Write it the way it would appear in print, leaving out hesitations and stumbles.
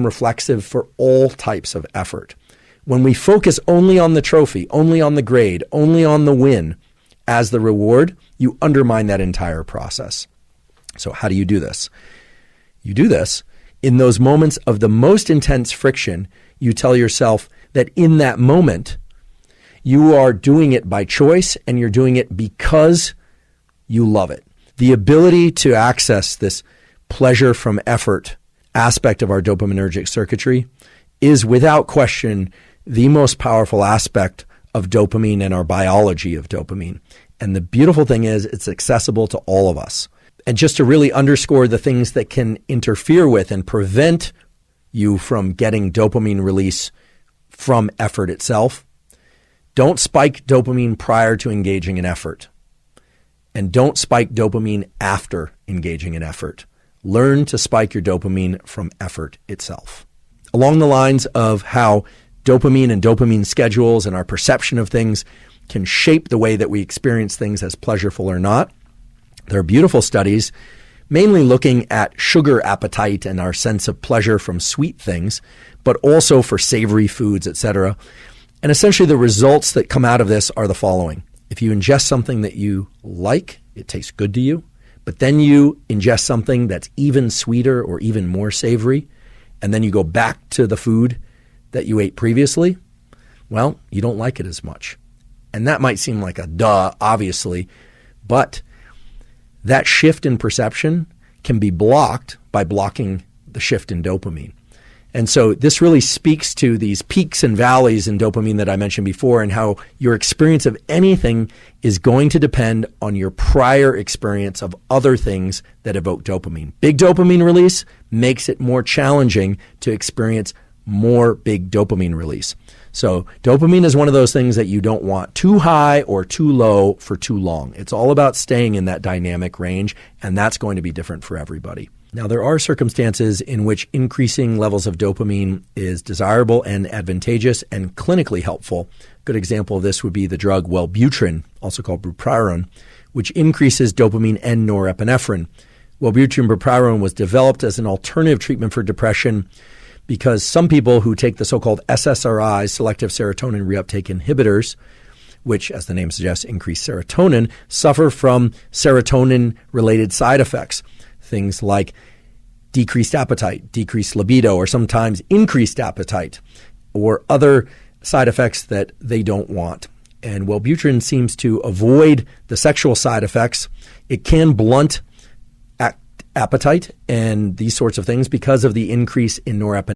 become reflexive for all types of effort. When we focus only on the trophy, only on the grade, only on the win as the reward, you undermine that entire process. So how do you do this? You do this in those moments of the most intense friction. You tell yourself that in that moment, you are doing it by choice and you're doing it because you love it. The ability to access this pleasure from effort aspect of our dopaminergic circuitry is without question the most powerful aspect of dopamine and our biology of dopamine. And the beautiful thing is it's accessible to all of us. And just to really underscore the things that can interfere with and prevent you from getting dopamine release from effort itself, don't spike dopamine prior to engaging in effort. And don't spike dopamine after engaging in effort. Learn to spike your dopamine from effort itself. Along the lines of how dopamine and dopamine schedules and our perception of things can shape the way that we experience things as pleasureful or not, there are beautiful studies mainly looking at sugar appetite and our sense of pleasure from sweet things, but also for savory foods, etc. And essentially the results that come out of this are the following. If you ingest something that you like, it tastes good to you, but then you ingest something that's even sweeter or even more savory, and then you go back to the food that you ate previously, well, you don't like it as much. And that might seem like a duh, obviously, but that shift in perception can be blocked by blocking the shift in dopamine. And so this really speaks to these peaks and valleys in dopamine that I mentioned before, and how your experience of anything is going to depend on your prior experience of other things that evoke dopamine. Big dopamine release makes it more challenging to experience more big dopamine release. So dopamine is one of those things that you don't want too high or too low for too long. It's all about staying in that dynamic range, and that's going to be different for everybody. Now, there are circumstances in which increasing levels of dopamine is desirable and advantageous and clinically helpful. A good example of this would be the drug Wellbutrin, also called bupropion, which increases dopamine and norepinephrine. Wellbutrin bupropion was developed as an alternative treatment for depression because some people who take the so-called SSRIs, selective serotonin reuptake inhibitors, which, as the name suggests, increase serotonin, suffer from serotonin-related side effects. Things like decreased appetite, decreased libido, or sometimes increased appetite, or other side effects that they don't want. And Wellbutrin seems to avoid the sexual side effects. It can blunt appetite and these sorts of things because of the increase in norepinephrine.